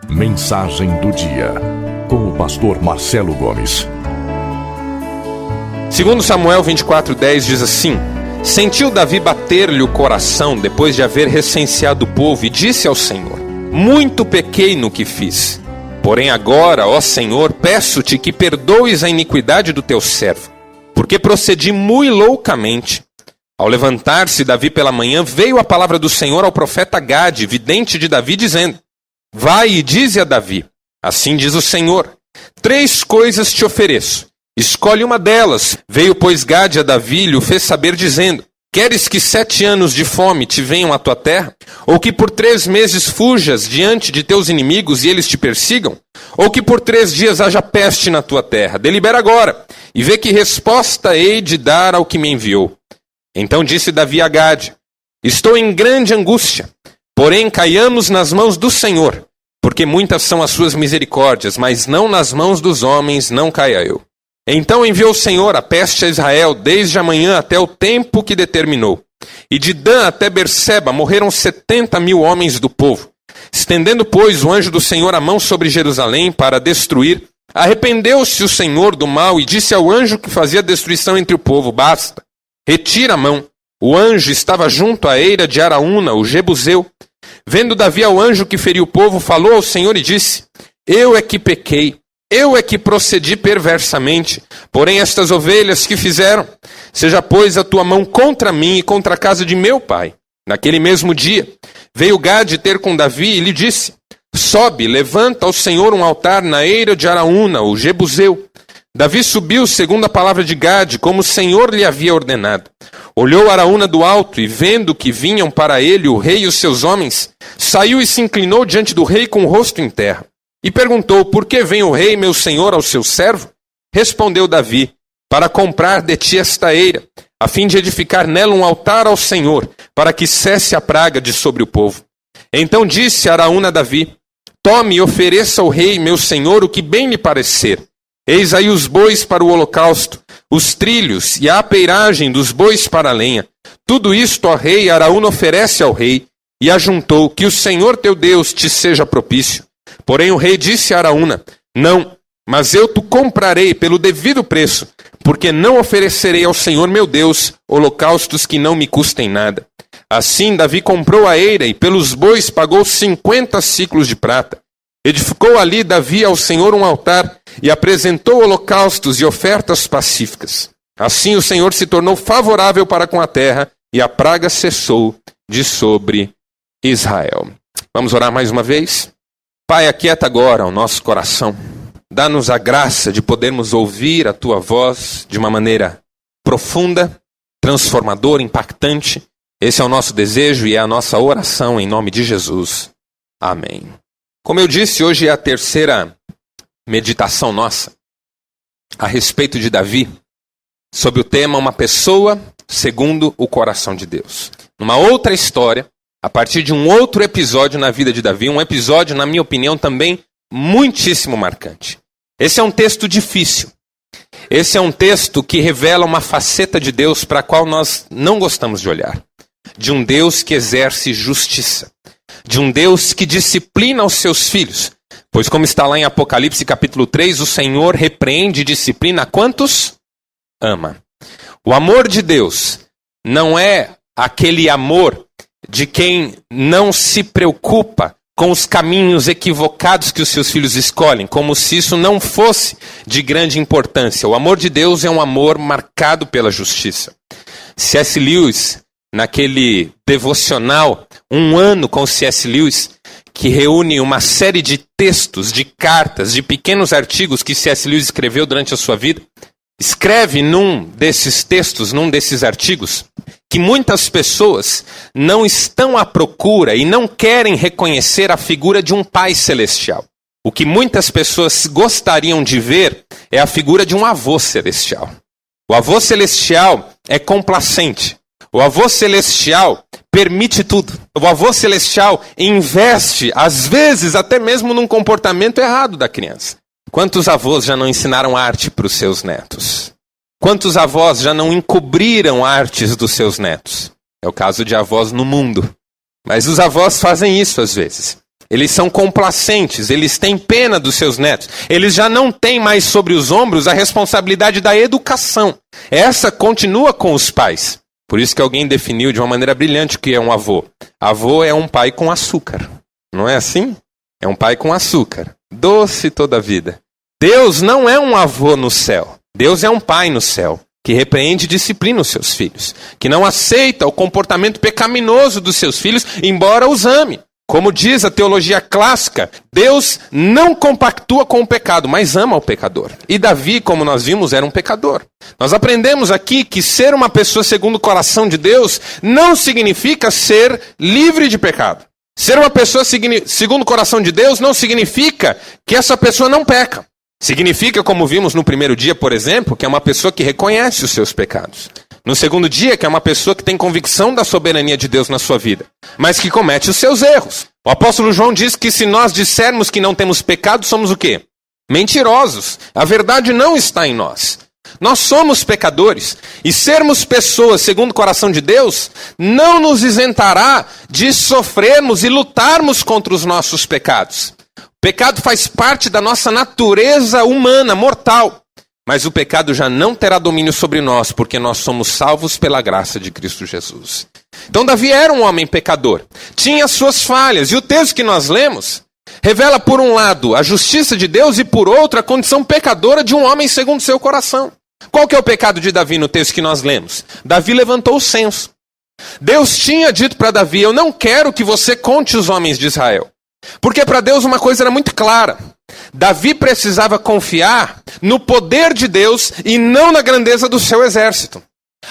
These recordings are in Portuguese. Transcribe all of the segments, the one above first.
Mensagem do dia, com o pastor Marcelo Gomes. Segundo Samuel 24:10 diz assim: Sentiu Davi bater-lhe o coração depois de haver recenseado o povo e disse ao Senhor: Muito pequei no que fiz. Porém agora, ó Senhor, peço-te que perdoes a iniquidade do teu servo, porque procedi muito loucamente. Ao levantar-se Davi pela manhã, veio a palavra do Senhor ao profeta Gade, vidente de Davi, dizendo: Vai e dize a Davi, assim diz o Senhor, 3 coisas te ofereço, escolhe uma delas. Veio, pois, Gade a Davi e lhe o fez saber, dizendo: Queres que 7 anos de fome te venham à tua terra? Ou que por 3 meses fujas diante de teus inimigos e eles te persigam? Ou que por 3 dias haja peste na tua terra? Delibera agora, e vê que resposta hei de dar ao que me enviou. Então disse Davi a Gade: Estou em grande angústia, porém caiamos nas mãos do Senhor, porque muitas são as suas misericórdias, mas não nas mãos dos homens não caia eu. Então enviou o Senhor a peste a Israel, desde a manhã até o tempo que determinou. E de Dan até Berseba morreram 70.000 homens do povo. Estendendo, pois, o anjo do Senhor a mão sobre Jerusalém para destruir, arrependeu-se o Senhor do mal e disse ao anjo que fazia destruição entre o povo: Basta, retira a mão. O anjo estava junto à eira de Araúna, o Jebuseu. Vendo Davi ao anjo que feriu o povo, falou ao Senhor e disse: Eu é que pequei, eu é que procedi perversamente, porém estas ovelhas que fizeram? Seja, pois, a tua mão contra mim e contra a casa de meu pai. Naquele mesmo dia, veio Gade ter com Davi e lhe disse: Sobe, levanta ao Senhor um altar na eira de Araúna, o Jebuseu. Davi subiu segundo a palavra de Gade, como o Senhor lhe havia ordenado. Olhou Araúna do alto e, vendo que vinham para ele o rei e os seus homens, saiu e se inclinou diante do rei com o rosto em terra. E perguntou: Por que vem o rei, meu senhor, ao seu servo? Respondeu Davi: Para comprar de ti esta eira, a fim de edificar nela um altar ao Senhor, para que cesse a praga de sobre o povo. Então disse Araúna a Davi: Tome e ofereça ao rei, meu senhor, o que bem lhe parecer. Eis aí os bois para o holocausto, os trilhos e a apeiragem dos bois para a lenha. Tudo isto, ó rei, Araúna oferece ao rei. E ajuntou: Que o Senhor teu Deus te seja propício. Porém o rei disse a Araúna: Não, mas eu te comprarei pelo devido preço, porque não oferecerei ao Senhor meu Deus holocaustos que não me custem nada. Assim Davi comprou a eira e pelos bois pagou 50 siclos de prata. Edificou ali Davi ao Senhor um altar e apresentou holocaustos e ofertas pacíficas. Assim o Senhor se tornou favorável para com a terra e a praga cessou de sobre Israel. Vamos orar mais uma vez? Pai, aquieta agora o nosso coração. Dá-nos a graça de podermos ouvir a Tua voz de uma maneira profunda, transformadora, impactante. Esse é o nosso desejo e é a nossa oração em nome de Jesus. Amém. Como eu disse, hoje é a 3ª meditação nossa a respeito de Davi, sob o tema Uma pessoa segundo o coração de Deus. Numa outra história, a partir de um outro episódio na vida de Davi, um episódio, na minha opinião, também muitíssimo marcante. Esse é um texto difícil. Esse é um texto que revela uma faceta de Deus para a qual nós não gostamos de olhar. De um Deus que exerce justiça. De um Deus que disciplina os seus filhos. Pois como está lá em Apocalipse capítulo 3, o Senhor repreende e disciplina a quantos ama. O amor de Deus não é aquele amor de quem não se preocupa com os caminhos equivocados que os seus filhos escolhem, como se isso não fosse de grande importância. O amor de Deus é um amor marcado pela justiça. C.S. Lewis, naquele devocional, Um Ano com C.S. Lewis, que reúne uma série de textos, de cartas, de pequenos artigos que C.S. Lewis escreveu durante a sua vida, escreve num desses textos, num desses artigos, que muitas pessoas não estão à procura e não querem reconhecer a figura de um Pai Celestial. O que muitas pessoas gostariam de ver é a figura de um avô celestial. O avô celestial é complacente. O avô celestial permite tudo. O avô celestial investe, às vezes, até mesmo num comportamento errado da criança. Quantos avós já não ensinaram arte para os seus netos? Quantos avós já não encobriram artes dos seus netos? É o caso de avós no mundo. Mas os avós fazem isso às vezes. Eles são complacentes, eles têm pena dos seus netos. Eles já não têm mais sobre os ombros a responsabilidade da educação. Essa continua com os pais. Por isso que alguém definiu de uma maneira brilhante o que é um avô. Avô é um pai com açúcar. Não é assim? É um pai com açúcar. Doce toda a vida. Deus não é um avô no céu. Deus é um pai no céu, que repreende e disciplina os seus filhos, que não aceita o comportamento pecaminoso dos seus filhos, embora os ame. Como diz a teologia clássica, Deus não compactua com o pecado, mas ama o pecador. E Davi, como nós vimos, era um pecador. Nós aprendemos aqui que ser uma pessoa segundo o coração de Deus não significa ser livre de pecado. Ser uma pessoa segundo o coração de Deus não significa que essa pessoa não peca. Significa, como vimos no primeiro dia, por exemplo, que é uma pessoa que reconhece os seus pecados. No segundo dia, que é uma pessoa que tem convicção da soberania de Deus na sua vida, mas que comete os seus erros. O apóstolo João diz que se nós dissermos que não temos pecado, somos o quê? Mentirosos. A verdade não está em nós. Nós somos pecadores. E sermos pessoas segundo o coração de Deus não nos isentará de sofrermos e lutarmos contra os nossos pecados. O pecado faz parte da nossa natureza humana, mortal. Mas o pecado já não terá domínio sobre nós, porque nós somos salvos pela graça de Cristo Jesus. Então Davi era um homem pecador. Tinha suas falhas. E o texto que nós lemos revela, por um lado, a justiça de Deus e, por outro, a condição pecadora de um homem segundo seu coração. Qual que é o pecado de Davi no texto que nós lemos? Davi levantou o censo. Deus tinha dito para Davi: eu não quero que você conte os homens de Israel. Porque para Deus uma coisa era muito clara. Davi precisava confiar no poder de Deus e não na grandeza do seu exército.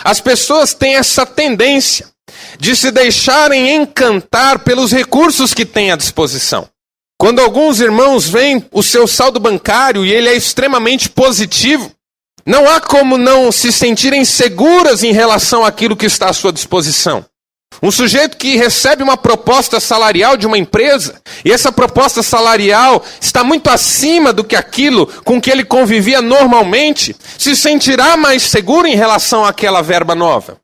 As pessoas têm essa tendência de se deixarem encantar pelos recursos que têm à disposição. Quando alguns irmãos veem o seu saldo bancário e ele é extremamente positivo, não há como não se sentirem seguras em relação àquilo que está à sua disposição. Um sujeito que recebe uma proposta salarial de uma empresa, e essa proposta salarial está muito acima do que aquilo com que ele convivia normalmente, se sentirá mais seguro em relação àquela verba nova.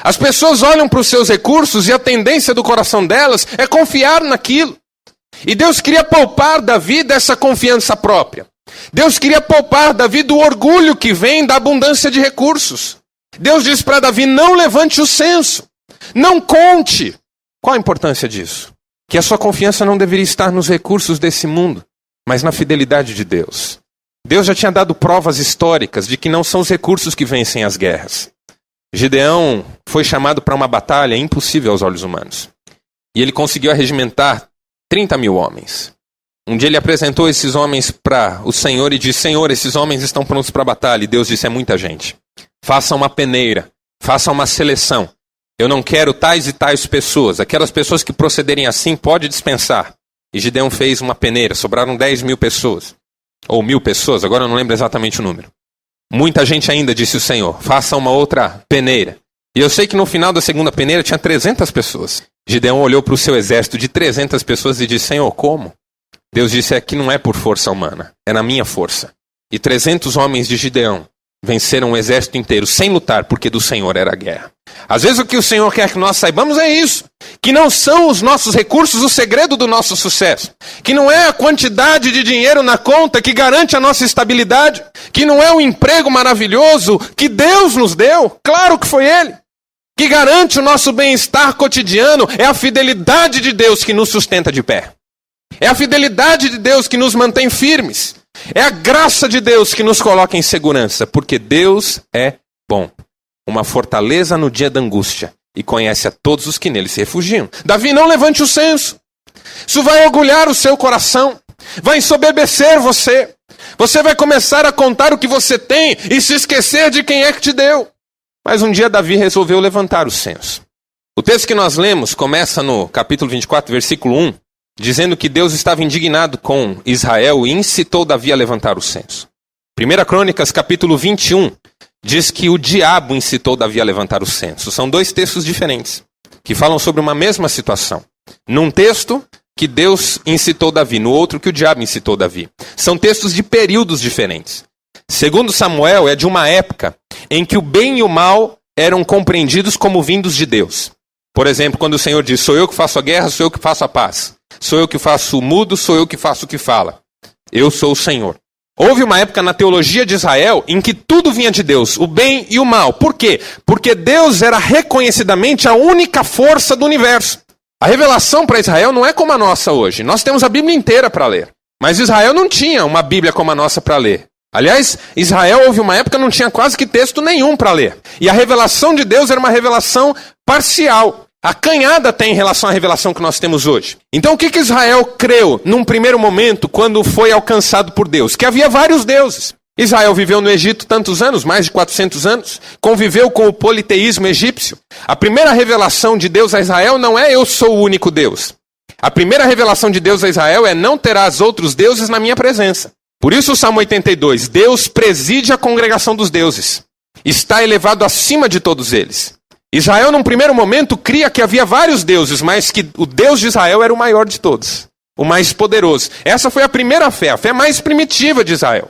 As pessoas olham para os seus recursos e a tendência do coração delas é confiar naquilo. E Deus queria poupar Davi dessa confiança própria. Deus queria poupar Davi do orgulho que vem da abundância de recursos. Deus diz para Davi: não levante o censo. Não conte. Qual a importância disso? Que a sua confiança não deveria estar nos recursos desse mundo, mas na fidelidade de Deus. Deus já tinha dado provas históricas de que não são os recursos que vencem as guerras. Gideão foi chamado para uma batalha impossível aos olhos humanos. E ele conseguiu arregimentar 30 mil homens. Um dia ele apresentou esses homens para o Senhor e disse: Senhor, esses homens estão prontos para a batalha. E Deus disse: é muita gente. Faça uma peneira, faça uma seleção. Eu não quero tais e tais pessoas. Aquelas pessoas que procederem assim, pode dispensar. E Gideão fez uma peneira. Sobraram 10 mil pessoas. Ou 1000 pessoas, agora eu não lembro exatamente o número. Muita gente ainda, disse o Senhor. Faça uma outra peneira. E eu sei que no final da segunda peneira tinha 300 pessoas. Gideão olhou para o seu exército de 300 pessoas e disse: Senhor, como? Deus disse: é que não é por força humana. É na minha força. E 300 homens de Gideão venceram o exército inteiro sem lutar, porque do Senhor era a guerra. Às vezes o que o Senhor quer que nós saibamos é isso, que não são os nossos recursos o segredo do nosso sucesso, que não é a quantidade de dinheiro na conta que garante a nossa estabilidade, que não é o emprego maravilhoso que Deus nos deu, claro que foi Ele, que garante o nosso bem-estar cotidiano. É a fidelidade de Deus que nos sustenta de pé, é a fidelidade de Deus que nos mantém firmes, é a graça de Deus que nos coloca em segurança, porque Deus é bom. Uma fortaleza no dia da angústia, e conhece a todos os que nele se refugiam. Davi, não levante o censo. Isso vai orgulhar o seu coração, vai ensoberbecer você. Você vai começar a contar o que você tem e se esquecer de quem é que te deu. Mas um dia Davi resolveu levantar o censo. O texto que nós lemos começa no capítulo 24, versículo 1, dizendo que Deus estava indignado com Israel e incitou Davi a levantar o censo. 1 Crônicas, capítulo 21, diz que o diabo incitou Davi a levantar o censo. São dois textos diferentes, que falam sobre uma mesma situação. Num texto, que Deus incitou Davi, no outro, que o diabo incitou Davi. São textos de períodos diferentes. Segundo Samuel, é de uma época em que o bem e o mal eram compreendidos como vindos de Deus. Por exemplo, quando o Senhor diz: sou eu que faço a guerra, sou eu que faço a paz. sou eu que faço o mudo, sou eu que faço o que fala. Eu sou o Senhor. Houve uma época na teologia de Israel em que tudo vinha de Deus, o bem e o mal. Por quê? Porque Deus era reconhecidamente a única força do universo. A revelação para Israel não é como a nossa hoje. Nós temos a Bíblia inteira para ler. Mas Israel não tinha uma Bíblia como a nossa para ler. Aliás, Israel houve uma época que não tinha quase que texto nenhum para ler. E a revelação de Deus era uma revelação parcial. Acanhada até em relação à revelação que nós temos hoje. Então o que Israel creu num primeiro momento quando foi alcançado por Deus? Que havia vários deuses. Israel viveu no Egito tantos anos, mais de 400 anos, conviveu com o politeísmo egípcio. A primeira revelação de Deus a Israel não é eu sou o único Deus. A primeira revelação de Deus a Israel é não terás outros deuses na minha presença. Por isso o Salmo 82, Deus preside a congregação dos deuses. Está elevado acima de todos eles. Israel, num primeiro momento, cria que havia vários deuses, mas que o Deus de Israel era o maior de todos, o mais poderoso. Essa foi a primeira fé, a fé mais primitiva de Israel.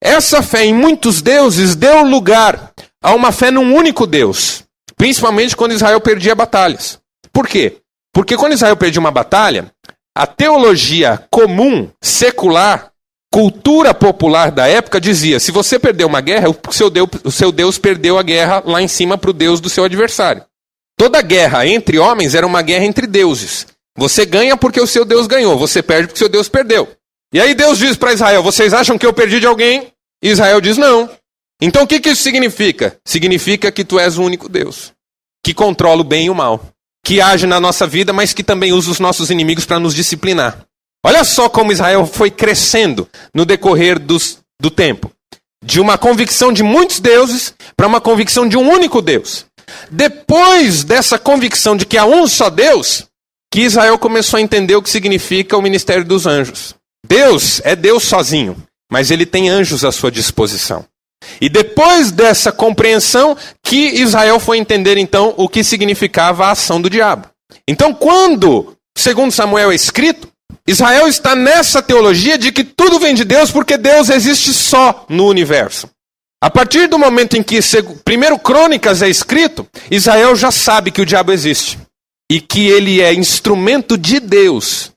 Essa fé em muitos deuses deu lugar a uma fé num único Deus, principalmente quando Israel perdia batalhas. Por quê? Porque quando Israel perdia uma batalha, a teologia comum, secular, cultura popular da época dizia, se você perdeu uma guerra, o seu Deus perdeu a guerra lá em cima para o Deus do seu adversário. Toda guerra entre homens era uma guerra entre deuses. Você ganha porque o seu Deus ganhou, você perde porque o seu Deus perdeu. E aí Deus diz para Israel, vocês acham que eu perdi de alguém? E Israel diz não. Então o que isso significa? Significa que tu és o único Deus, que controla o bem e o mal, que age na nossa vida, mas que também usa os nossos inimigos para nos disciplinar. Olha só como Israel foi crescendo no decorrer do tempo. De uma convicção de muitos deuses para uma convicção de um único Deus. Depois dessa convicção de que há um só Deus, que Israel começou a entender o que significa o ministério dos anjos. Deus é Deus sozinho, mas ele tem anjos à sua disposição. E depois dessa compreensão que Israel foi entender então o que significava a ação do diabo. Então quando, segundo Samuel é escrito, Israel está nessa teologia de que tudo vem de Deus porque Deus existe só no universo. A partir do momento em que primeiro Crônicas é escrito, Israel já sabe que o diabo existe. E que ele é instrumento de Deus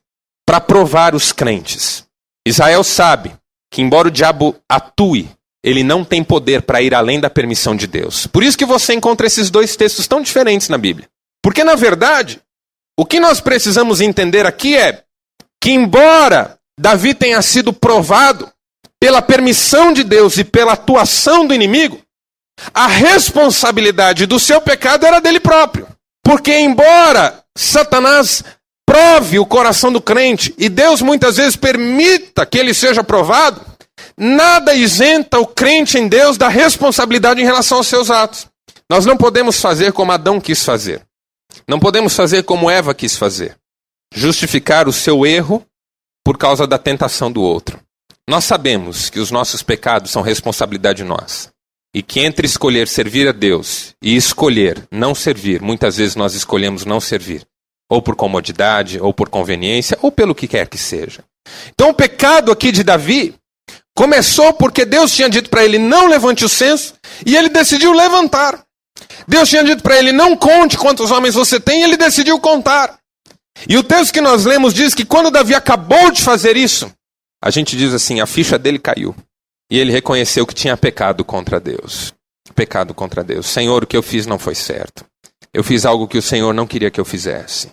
para provar os crentes. Israel sabe que embora o diabo atue, ele não tem poder para ir além da permissão de Deus. Por isso que você encontra esses dois textos tão diferentes na Bíblia. Porque na verdade, o que nós precisamos entender aqui é que embora Davi tenha sido provado pela permissão de Deus e pela atuação do inimigo, a responsabilidade do seu pecado era dele próprio. Porque embora Satanás prove o coração do crente e Deus muitas vezes permita que ele seja provado, nada isenta o crente em Deus da responsabilidade em relação aos seus atos. Nós não podemos fazer como Adão quis fazer. Não podemos fazer como Eva quis fazer. Justificar o seu erro por causa da tentação do outro. Nós sabemos que os nossos pecados são responsabilidade nossa. E que entre escolher servir a Deus e escolher não servir, muitas vezes nós escolhemos não servir. Ou por comodidade, ou por conveniência, ou pelo que quer que seja. Então o pecado aqui de Davi começou porque Deus tinha dito para ele não levante o censo e ele decidiu levantar. Deus tinha dito para ele não conte quantos homens você tem e ele decidiu contar. E o texto que nós lemos diz que quando Davi acabou de fazer isso, a gente diz assim, a ficha dele caiu. E ele reconheceu que tinha pecado contra Deus. Pecado contra Deus. Senhor, o que eu fiz não foi certo. Eu fiz algo que o Senhor não queria que eu fizesse.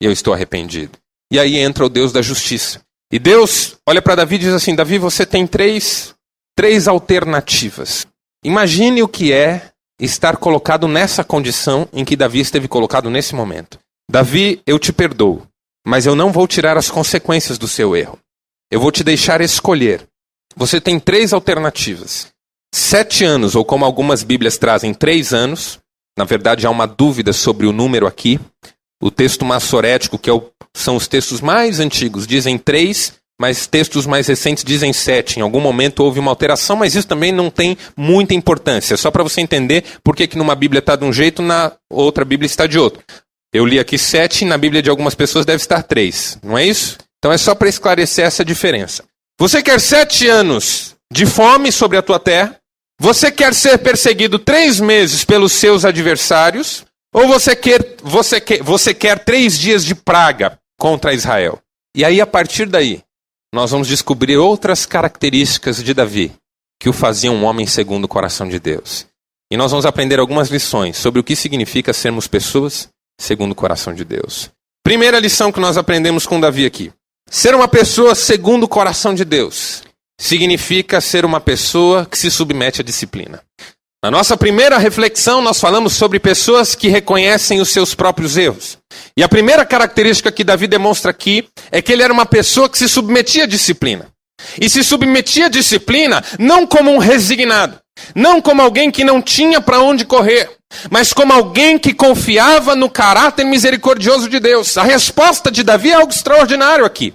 E eu estou arrependido. E aí entra o Deus da justiça. E Deus olha para Davi e diz assim, Davi, você tem três alternativas. Imagine o que é estar colocado nessa condição em que Davi esteve colocado nesse momento. Davi, eu te perdoo, mas eu não vou tirar as consequências do seu erro. Eu vou te deixar escolher. Você tem 3 alternativas. 7 anos, ou como algumas bíblias trazem, 3 anos. Na verdade, há uma dúvida sobre o número aqui. O texto massorético, que são os textos mais antigos, dizem 3, mas textos mais recentes dizem 7. Em algum momento houve uma alteração, mas isso também não tem muita importância. Só para você entender por que numa Bíblia está de um jeito, na outra Bíblia está de outro. Eu li aqui 7, na Bíblia de algumas pessoas deve estar 3. Não é isso? Então é só para esclarecer essa diferença. Você quer 7 anos de fome sobre a tua terra? Você quer ser perseguido 3 meses pelos seus adversários? Ou você quer 3 dias de praga contra Israel? E aí, a partir daí, nós vamos descobrir outras características de Davi que o faziam um homem segundo o coração de Deus. E nós vamos aprender algumas lições sobre o que significa sermos pessoas segundo o coração de Deus. Primeira lição que nós aprendemos com Davi aqui. Ser uma pessoa segundo o coração de Deus significa ser uma pessoa que se submete à disciplina. Na nossa primeira reflexão, nós falamos sobre pessoas que reconhecem os seus próprios erros. E a primeira característica que Davi demonstra aqui é que ele era uma pessoa que se submetia à disciplina. E se submetia à disciplina não como um resignado, não como alguém que não tinha para onde correr, mas como alguém que confiava no caráter misericordioso de Deus. A resposta de Davi é algo extraordinário aqui.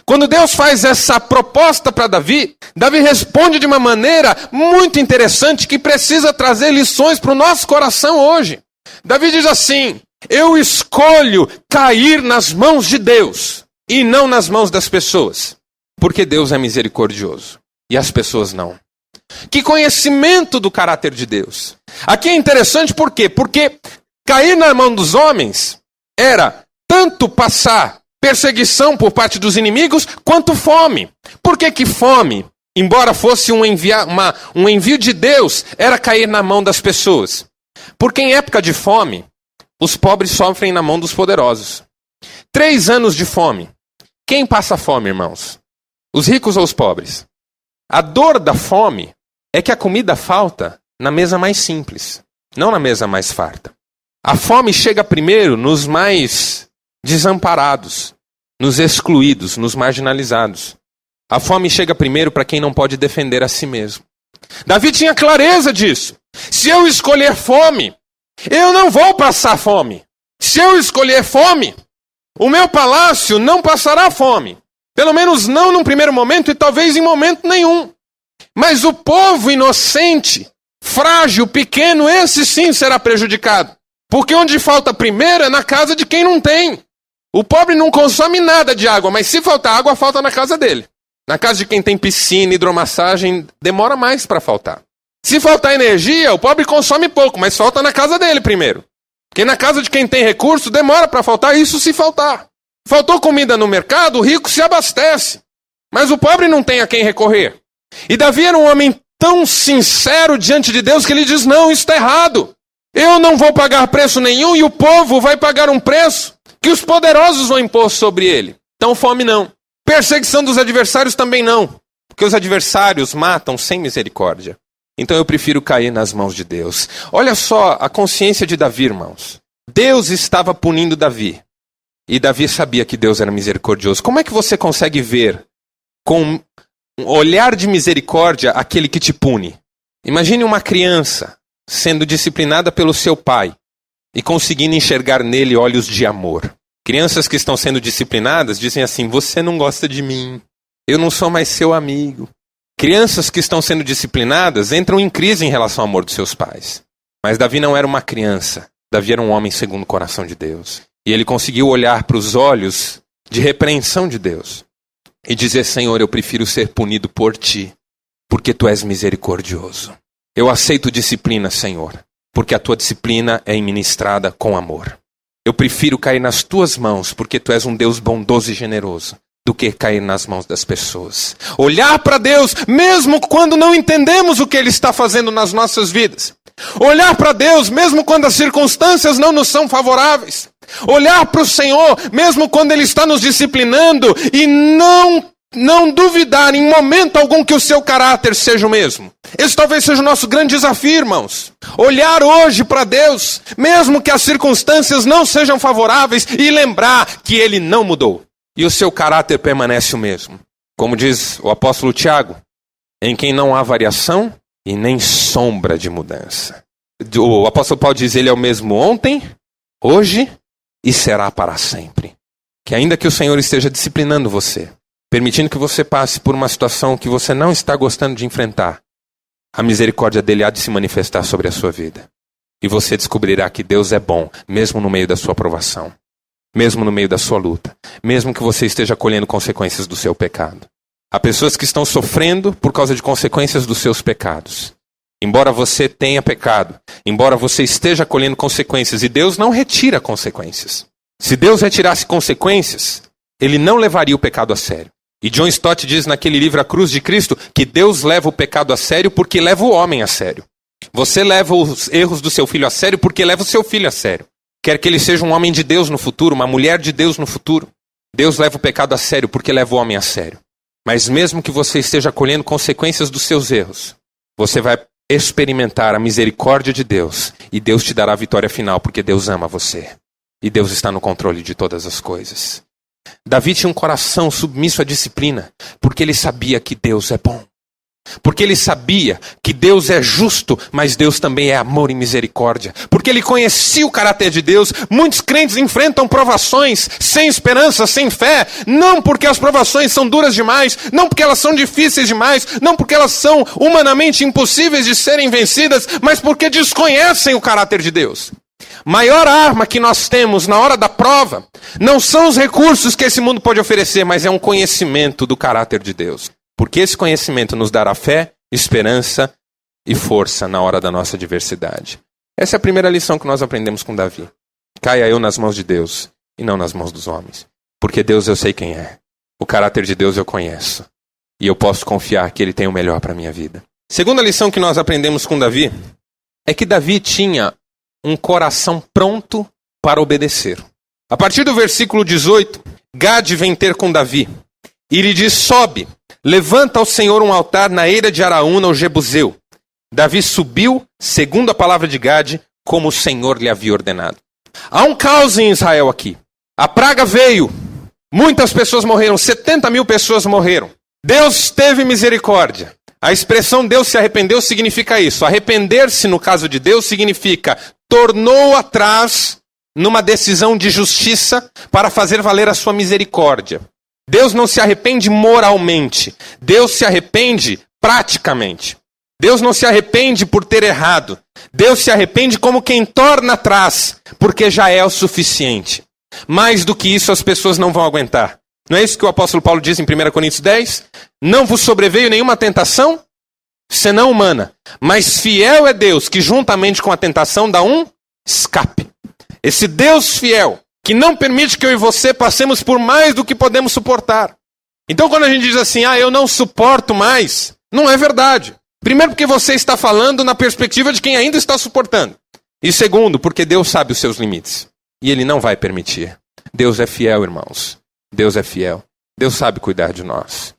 Quando Deus faz essa proposta para Davi, Davi responde de uma maneira muito interessante que precisa trazer lições para o nosso coração hoje. Davi diz assim: eu escolho cair nas mãos de Deus e não nas mãos das pessoas, porque Deus é misericordioso e as pessoas não. Que conhecimento do caráter de Deus. Aqui é interessante por quê? Porque cair na mão dos homens era tanto passar perseguição por parte dos inimigos, quanto fome. Por que fome, embora fosse um envio de Deus, era cair na mão das pessoas? Porque em época de fome, os pobres sofrem na mão dos poderosos. 3 anos de fome. Quem passa fome, irmãos? Os ricos ou os pobres? A dor da fome é que a comida falta na mesa mais simples, não na mesa mais farta. A fome chega primeiro nos mais desamparados, nos excluídos, nos marginalizados. A fome chega primeiro para quem não pode defender a si mesmo. Davi tinha clareza disso. Se eu escolher fome, eu não vou passar fome. Se eu escolher fome, o meu palácio não passará fome. Pelo menos não num primeiro momento e talvez em momento nenhum. Mas o povo inocente, frágil, pequeno, esse sim será prejudicado. Porque onde falta primeiro é na casa de quem não tem. O pobre não consome nada de água, mas se faltar água, falta na casa dele. Na casa de quem tem piscina, hidromassagem, demora mais para faltar. Se faltar energia, o pobre consome pouco, mas falta na casa dele primeiro. Porque na casa de quem tem recurso, demora para faltar, isso se faltar. Faltou comida no mercado, o rico se abastece. Mas o pobre não tem a quem recorrer. E Davi era um homem tão sincero diante de Deus que ele diz: não, isso está errado. Eu não vou pagar preço nenhum e o povo vai pagar um preço que os poderosos vão impor sobre ele. Então fome não. Perseguição dos adversários também não. Porque os adversários matam sem misericórdia. Então eu prefiro cair nas mãos de Deus. Olha só a consciência de Davi, irmãos. Deus estava punindo Davi. E Davi sabia que Deus era misericordioso. Como é que você consegue ver com um olhar de misericórdia aquele que te pune? Imagine uma criança sendo disciplinada pelo seu pai e conseguindo enxergar nele olhos de amor. Crianças que estão sendo disciplinadas dizem assim: você não gosta de mim, eu não sou mais seu amigo. Crianças que estão sendo disciplinadas entram em crise em relação ao amor dos seus pais. Mas Davi não era uma criança, Davi era um homem segundo o coração de Deus. E ele conseguiu olhar para os olhos de repreensão de Deus e dizer: Senhor, eu prefiro ser punido por ti, porque tu és misericordioso. Eu aceito disciplina, Senhor, porque a tua disciplina é ministrada com amor. Eu prefiro cair nas tuas mãos, porque tu és um Deus bondoso e generoso, do que cair nas mãos das pessoas. Olhar para Deus, mesmo quando não entendemos o que Ele está fazendo nas nossas vidas. Olhar para Deus, mesmo quando as circunstâncias não nos são favoráveis. Olhar para o Senhor, mesmo quando Ele está nos disciplinando, e não duvidar em momento algum que o seu caráter seja o mesmo. Esse talvez seja o nosso grande desafio, irmãos. Olhar hoje para Deus, mesmo que as circunstâncias não sejam favoráveis, e lembrar que Ele não mudou. E o seu caráter permanece o mesmo. Como diz o apóstolo Tiago, em quem não há variação e nem sombra de mudança. O apóstolo Paulo diz: Ele é o mesmo ontem, hoje e será para sempre. Que ainda que o Senhor esteja disciplinando você, permitindo que você passe por uma situação que você não está gostando de enfrentar, a misericórdia dele há de se manifestar sobre a sua vida. E você descobrirá que Deus é bom, mesmo no meio da sua provação, mesmo no meio da sua luta, mesmo que você esteja colhendo consequências do seu pecado. Há pessoas que estão sofrendo por causa de consequências dos seus pecados. Embora você tenha pecado, embora você esteja colhendo consequências, e Deus não retira consequências. Se Deus retirasse consequências, ele não levaria o pecado a sério. E John Stott diz naquele livro A Cruz de Cristo que Deus leva o pecado a sério porque leva o homem a sério. Você leva os erros do seu filho a sério porque leva o seu filho a sério. Quer que ele seja um homem de Deus no futuro, uma mulher de Deus no futuro. Deus leva o pecado a sério porque leva o homem a sério. Mas mesmo que você esteja colhendo consequências dos seus erros, você vai experimentar a misericórdia de Deus e Deus te dará a vitória final porque Deus ama você. E Deus está no controle de todas as coisas. Davi tinha um coração submisso à disciplina porque ele sabia que Deus é bom. Porque ele sabia que Deus é justo, mas Deus também é amor e misericórdia. Porque ele conhecia o caráter de Deus. Muitos crentes enfrentam provações sem esperança, sem fé. Não porque as provações são duras demais. Não porque elas são difíceis demais. Não porque elas são humanamente impossíveis de serem vencidas. Mas porque desconhecem o caráter de Deus. Maior arma que nós temos na hora da prova não são os recursos que esse mundo pode oferecer, mas é um conhecimento do caráter de Deus. Porque esse conhecimento nos dará fé, esperança e força na hora da nossa adversidade. Essa é a primeira lição que nós aprendemos com Davi. Caia eu nas mãos de Deus e não nas mãos dos homens. Porque Deus eu sei quem é. O caráter de Deus eu conheço. E eu posso confiar que Ele tem o melhor para a minha vida. Segunda lição que nós aprendemos com Davi é que Davi tinha um coração pronto para obedecer. A partir do versículo 18, Gade vem ter com Davi e lhe diz: sobe, levanta ao Senhor um altar na eira de Araúna, o Jebuseu. Davi subiu, segundo a palavra de Gade, como o Senhor lhe havia ordenado. Há um caos em Israel aqui. A praga veio, muitas pessoas morreram, 70.000 pessoas morreram. Deus teve misericórdia. A expressão Deus se arrependeu significa isso. Arrepender-se, no caso de Deus, significa tornou atrás numa decisão de justiça para fazer valer a sua misericórdia. Deus não se arrepende moralmente. Deus se arrepende praticamente. Deus não se arrepende por ter errado. Deus se arrepende como quem torna atrás, porque já é o suficiente. Mais do que isso as pessoas não vão aguentar. Não é isso que o apóstolo Paulo diz em 1 Coríntios 10? Não vos sobreveio nenhuma tentação, senão humana. Mas fiel é Deus, que juntamente com a tentação dá um escape. Esse Deus fiel, que não permite que eu e você passemos por mais do que podemos suportar. Então quando a gente diz assim, eu não suporto mais, não é verdade. Primeiro porque você está falando na perspectiva de quem ainda está suportando. E segundo, porque Deus sabe os seus limites. E Ele não vai permitir. Deus é fiel, irmãos. Deus é fiel. Deus sabe cuidar de nós.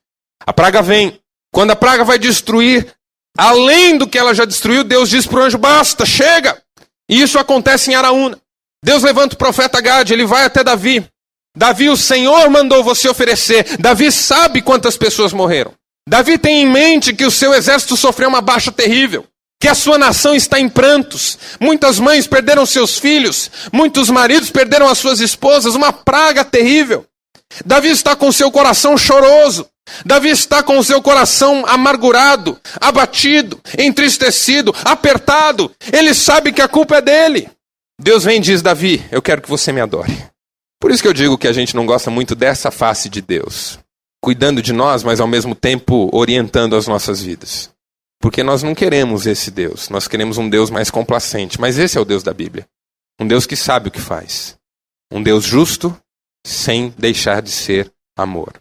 A praga vem. Quando a praga vai destruir, além do que ela já destruiu, Deus diz para o anjo, basta, chega. E isso acontece em Araúna. Deus levanta o profeta Gade, ele vai até Davi. Davi, o Senhor mandou você oferecer. Davi sabe quantas pessoas morreram. Davi tem em mente que o seu exército sofreu uma baixa terrível. Que a sua nação está em prantos. Muitas mães perderam seus filhos. Muitos maridos perderam as suas esposas. Uma praga terrível. Davi está com seu coração choroso. Davi está com o seu coração amargurado, abatido, entristecido, apertado. Ele sabe que a culpa é dele. Deus vem e diz, Davi, eu quero que você me adore. Por isso que eu digo que a gente não gosta muito dessa face de Deus. Cuidando de nós, mas ao mesmo tempo orientando as nossas vidas. Porque nós não queremos esse Deus. Nós queremos um Deus mais complacente. Mas esse é o Deus da Bíblia. Um Deus que sabe o que faz. Um Deus justo, sem deixar de ser amor.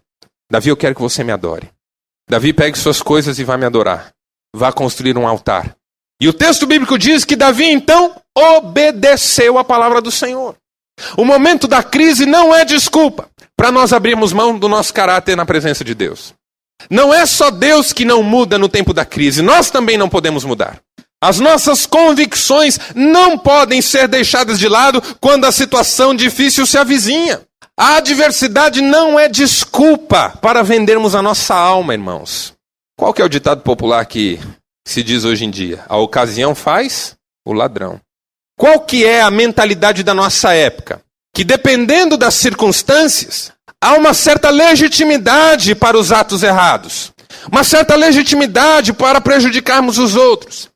Davi, eu quero que você me adore. Davi, pegue suas coisas e vá me adorar. Vá construir um altar. E o texto bíblico diz que Davi, então, obedeceu a palavra do Senhor. O momento da crise não é desculpa para nós abrirmos mão do nosso caráter na presença de Deus. Não é só Deus que não muda no tempo da crise, nós também não podemos mudar. As nossas convicções não podem ser deixadas de lado quando a situação difícil se avizinha. A adversidade não é desculpa para vendermos a nossa alma, irmãos. Qual que é o ditado popular que se diz hoje em dia? A ocasião faz o ladrão. Qual que é a mentalidade da nossa época? Que dependendo das circunstâncias, há uma certa legitimidade para os atos errados. Uma certa legitimidade para prejudicarmos os outros.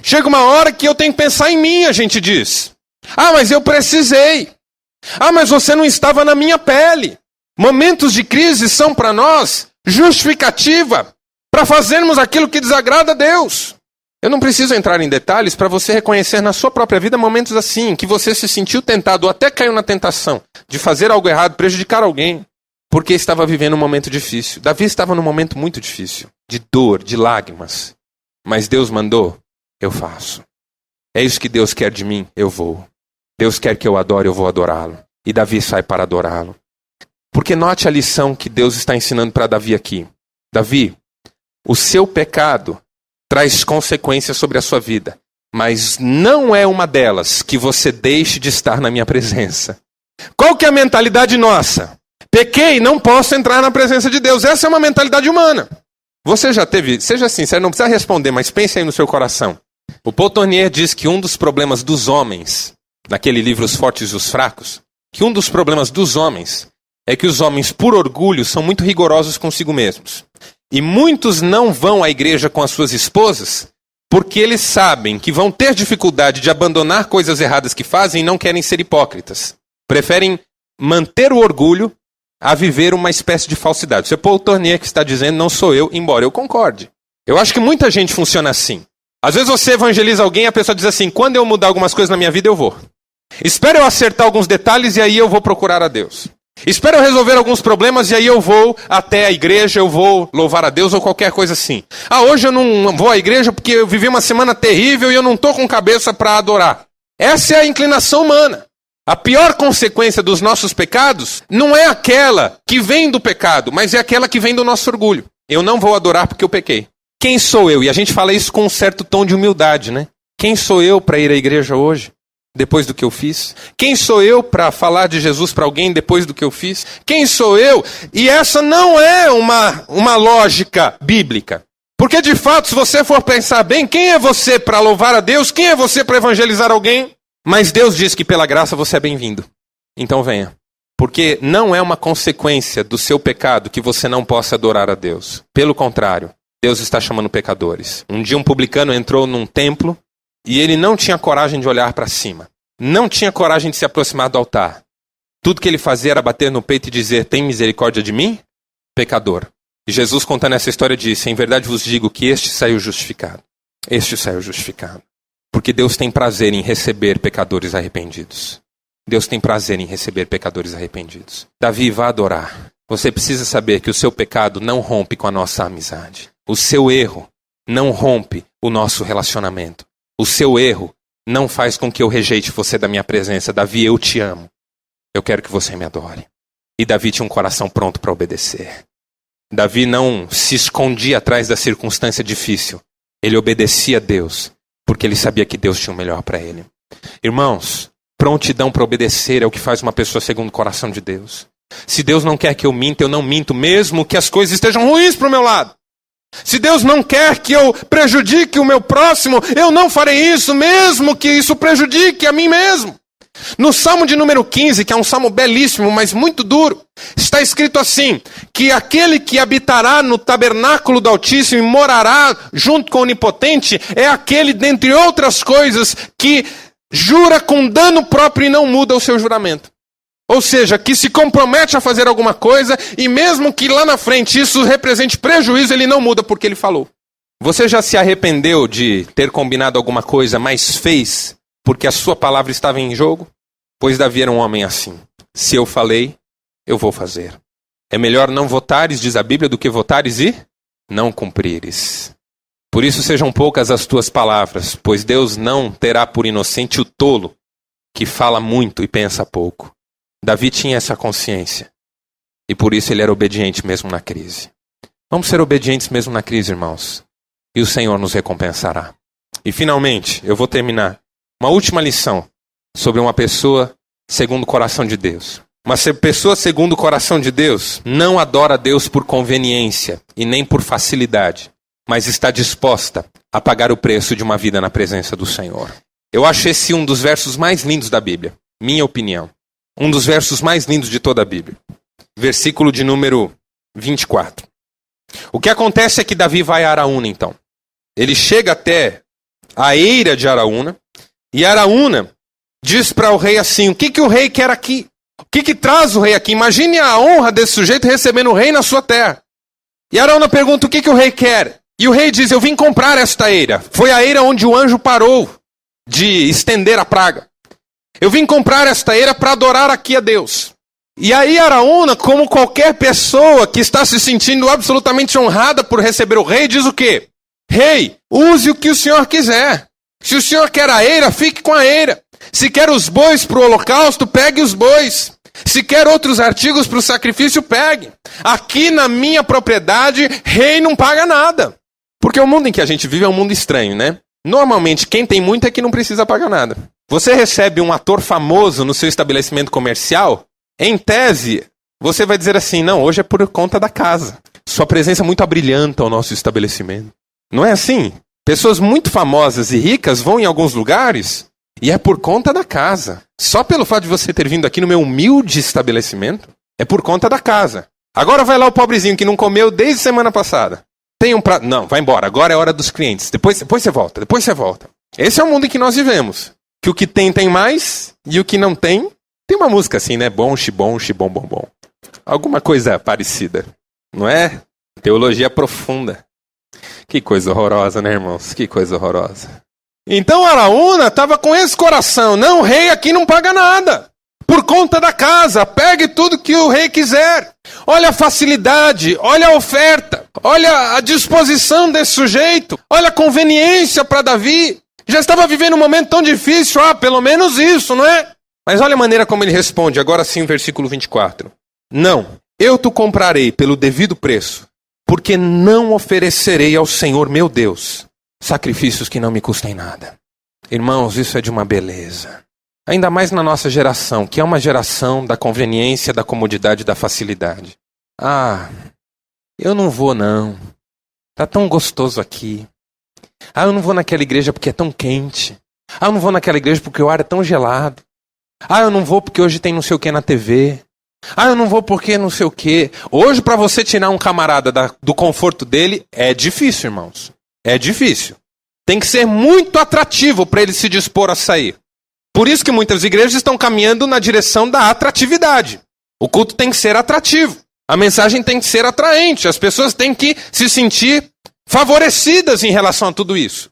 Chega uma hora que eu tenho que pensar em mim, a gente diz. Mas eu precisei. Mas você não estava na minha pele. Momentos de crise são para nós justificativa para fazermos aquilo que desagrada a Deus. Eu não preciso entrar em detalhes para você reconhecer na sua própria vida momentos assim, que você se sentiu tentado ou até caiu na tentação de fazer algo errado, prejudicar alguém. porque estava vivendo um momento difícil. Davi estava num momento muito difícil, de dor, de lágrimas. Mas Deus mandou, eu faço. É isso que Deus quer de mim, eu vou. Deus quer que eu adore, eu vou adorá-lo. E Davi sai para adorá-lo. Porque note a lição que Deus está ensinando para Davi aqui. Davi, o seu pecado traz consequências sobre a sua vida. Mas não é uma delas que você deixe de estar na minha presença. Qual que é a mentalidade nossa? Pequei, não posso entrar na presença de Deus. Essa é uma mentalidade humana. Você já teve, seja sincero, não precisa responder, mas pense aí no seu coração. O Paul Tournier diz que um dos problemas dos homens, naquele livro Os Fortes e os Fracos, que um dos problemas dos homens é que os homens, por orgulho, são muito rigorosos consigo mesmos. E muitos não vão à igreja com as suas esposas porque eles sabem que vão ter dificuldade de abandonar coisas erradas que fazem e não querem ser hipócritas. Preferem manter o orgulho a viver uma espécie de falsidade. Isso é Paul Tournier que está dizendo, não sou eu, embora eu concorde. Eu acho que muita gente funciona assim. Às vezes você evangeliza alguém e a pessoa diz assim, quando eu mudar algumas coisas na minha vida, eu vou. Espero eu acertar alguns detalhes e aí eu vou procurar a Deus. Espero eu resolver alguns problemas e aí eu vou até a igreja, eu vou louvar a Deus ou qualquer coisa assim. Hoje eu não vou à igreja porque eu vivi uma semana terrível e eu não estou com cabeça para adorar. Essa é a inclinação humana. A pior consequência dos nossos pecados não é aquela que vem do pecado, mas é aquela que vem do nosso orgulho. Eu não vou adorar porque eu pequei. Quem sou eu? E a gente fala isso com um certo tom de humildade, né? Quem sou eu para ir à igreja hoje, depois do que eu fiz? Quem sou eu para falar de Jesus para alguém depois do que eu fiz? Quem sou eu? E essa não é uma lógica bíblica. Porque de fato, se você for pensar bem, quem é você para louvar a Deus? Quem é você para evangelizar alguém? Mas Deus diz que pela graça você é bem-vindo. Então venha. Porque não é uma consequência do seu pecado que você não possa adorar a Deus. Pelo contrário, Deus está chamando pecadores. Um dia um publicano entrou num templo e ele não tinha coragem de olhar para cima. Não tinha coragem de se aproximar do altar. Tudo que ele fazia era bater no peito e dizer, tem misericórdia de mim? Pecador. E Jesus, contando essa história, disse, em verdade vos digo que este saiu justificado. Este saiu justificado. Porque Deus tem prazer em receber pecadores arrependidos. Deus tem prazer em receber pecadores arrependidos. Davi, vá adorar. Você precisa saber que o seu pecado não rompe com a nossa amizade. O seu erro não rompe o nosso relacionamento. O seu erro não faz com que eu rejeite você da minha presença. Davi, eu te amo. Eu quero que você me adore. E Davi tinha um coração pronto para obedecer. Davi não se escondia atrás da circunstância difícil. Ele obedecia a Deus. Porque ele sabia que Deus tinha o melhor para ele. Irmãos, prontidão para obedecer é o que faz uma pessoa segundo o coração de Deus. Se Deus não quer que eu minta, eu não minto, mesmo que as coisas estejam ruins para o meu lado. Se Deus não quer que eu prejudique o meu próximo, eu não farei isso, mesmo que isso prejudique a mim mesmo. No Salmo de número 15, que é um salmo belíssimo, mas muito duro, está escrito assim, que aquele que habitará no tabernáculo do Altíssimo e morará junto com o Onipotente, é aquele, dentre outras coisas, que jura com dano próprio e não muda o seu juramento. Ou seja, que se compromete a fazer alguma coisa e mesmo que lá na frente isso represente prejuízo, ele não muda porque ele falou. Você já se arrependeu de ter combinado alguma coisa, mas fez porque a sua palavra estava em jogo? Pois Davi era um homem assim. Se eu falei, eu vou fazer. É melhor não votares, diz a Bíblia, do que votares e não cumprires. Por isso sejam poucas as tuas palavras, pois Deus não terá por inocente o tolo que fala muito e pensa pouco. Davi tinha essa consciência. E por isso ele era obediente mesmo na crise. Vamos ser obedientes mesmo na crise, irmãos. E o Senhor nos recompensará. E finalmente, eu vou terminar. Uma última lição sobre uma pessoa segundo o coração de Deus. Uma pessoa segundo o coração de Deus não adora a Deus por conveniência e nem por facilidade, mas está disposta a pagar o preço de uma vida na presença do Senhor. Eu acho esse um dos versos mais lindos da Bíblia, minha opinião. Um dos versos mais lindos de toda a Bíblia. Versículo de número 24. O que acontece é que Davi vai a Araúna, então. Ele chega até a eira de Araúna, e Araúna diz para o rei assim, o que o rei quer aqui? O que traz o rei aqui? Imagine a honra desse sujeito recebendo o rei na sua terra. E Araúna pergunta, o que o rei quer? E o rei diz, eu vim comprar esta eira. Foi a eira onde o anjo parou de estender a praga. Eu vim comprar esta eira para adorar aqui a Deus. E aí Araúna, como qualquer pessoa que está se sentindo absolutamente honrada por receber o rei, diz o quê? Rei, use o que o senhor quiser. Se o senhor quer a eira, fique com a eira. Se quer os bois para o holocausto, pegue os bois. Se quer outros artigos para o sacrifício, pegue. Aqui na minha propriedade, rei não paga nada. Porque o mundo em que a gente vive é um mundo estranho, né? Normalmente, quem tem muito é que não precisa pagar nada. Você recebe um ator famoso no seu estabelecimento comercial, em tese, você vai dizer assim, não, hoje é por conta da casa. Sua presença muito abrilhanta ao nosso estabelecimento. Não é assim? Pessoas muito famosas e ricas vão em alguns lugares e é por conta da casa. Só pelo fato de você ter vindo aqui no meu humilde estabelecimento, é por conta da casa. Agora vai lá o pobrezinho que não comeu desde semana passada. Tem um prato. Não, vai embora, agora é hora dos clientes. Depois você volta. Esse é o mundo em que nós vivemos. Que o que tem mais e o que não tem. Tem uma música assim, né? Bom, xibom, xibom, bom, bom. Alguma coisa parecida, não é? Teologia profunda. Que coisa horrorosa, né, irmãos? Que coisa horrorosa. Então Araúna estava com esse coração. Não, o rei aqui não paga nada. Por conta da casa, pegue tudo que o rei quiser. Olha a facilidade, olha a oferta, olha a disposição desse sujeito, olha a conveniência para Davi. Já estava vivendo um momento tão difícil, pelo menos isso, não é? Mas olha a maneira como ele responde, agora sim, o versículo 24. Não, eu te comprarei pelo devido preço, porque não oferecerei ao Senhor meu Deus sacrifícios que não me custem nada. Irmãos, isso é de uma beleza. Ainda mais na nossa geração, que é uma geração da conveniência, da comodidade e da facilidade. Eu não vou não. Tá tão gostoso aqui. Eu não vou naquela igreja porque é tão quente. Eu não vou naquela igreja porque o ar é tão gelado. Eu não vou porque hoje tem não sei o que na TV. Eu não vou porque não sei o que. Hoje, para você tirar um camarada do conforto dele, é difícil, irmãos. É difícil. Tem que ser muito atrativo para ele se dispor a sair. Por isso que muitas igrejas estão caminhando na direção da atratividade. O culto tem que ser atrativo. A mensagem tem que ser atraente. As pessoas têm que se sentir favorecidas em relação a tudo isso.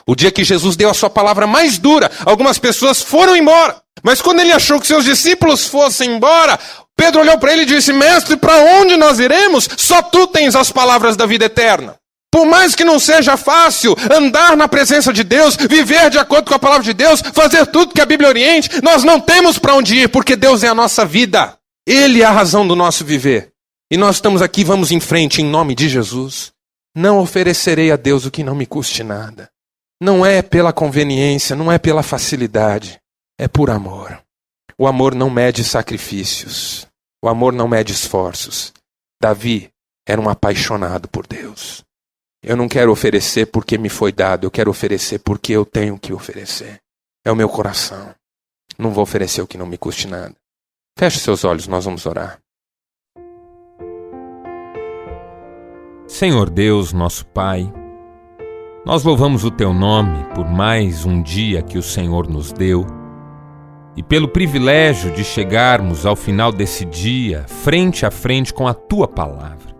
O dia que Jesus deu a sua palavra mais dura, algumas pessoas foram embora. Mas quando ele achou que seus discípulos fossem embora, Pedro olhou para ele e disse, mestre, para onde nós iremos? Só tu tens as palavras da vida eterna. Por mais que não seja fácil andar na presença de Deus, viver de acordo com a palavra de Deus, fazer tudo que a Bíblia oriente, nós não temos para onde ir, porque Deus é a nossa vida. Ele é a razão do nosso viver. E nós estamos aqui, vamos em frente, em nome de Jesus. Não oferecerei a Deus o que não me custe nada. Não é pela conveniência, não é pela facilidade, é por amor. O amor não mede sacrifícios, o amor não mede esforços. Davi era um apaixonado por Deus. Eu não quero oferecer porque me foi dado, eu quero oferecer porque eu tenho que oferecer. É o meu coração. Não vou oferecer o que não me custe nada. Feche seus olhos, nós vamos orar. Senhor Deus, nosso Pai, nós louvamos o Teu nome por mais um dia que o Senhor nos deu e pelo privilégio de chegarmos ao final desse dia frente a frente com a Tua Palavra.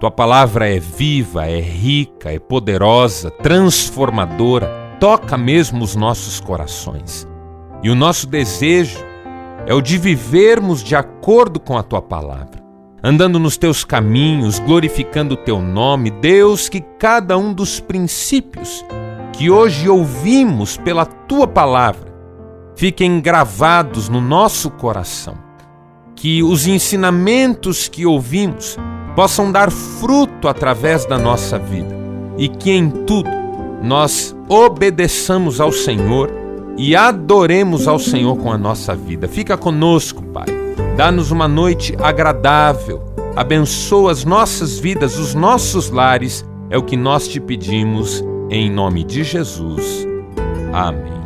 Tua Palavra é viva, é rica, é poderosa, transformadora, toca mesmo os nossos corações. E o nosso desejo é o de vivermos de acordo com a Tua Palavra, andando nos Teus caminhos, glorificando o Teu nome. Deus, que cada um dos princípios que hoje ouvimos pela Tua Palavra fiquem gravados no nosso coração. Que os ensinamentos que ouvimos possam dar fruto através da nossa vida e que em tudo nós obedeçamos ao Senhor e adoremos ao Senhor com a nossa vida. Fica conosco, Pai. Dá-nos uma noite agradável. Abençoa as nossas vidas, os nossos lares. É o que nós te pedimos em nome de Jesus. Amém.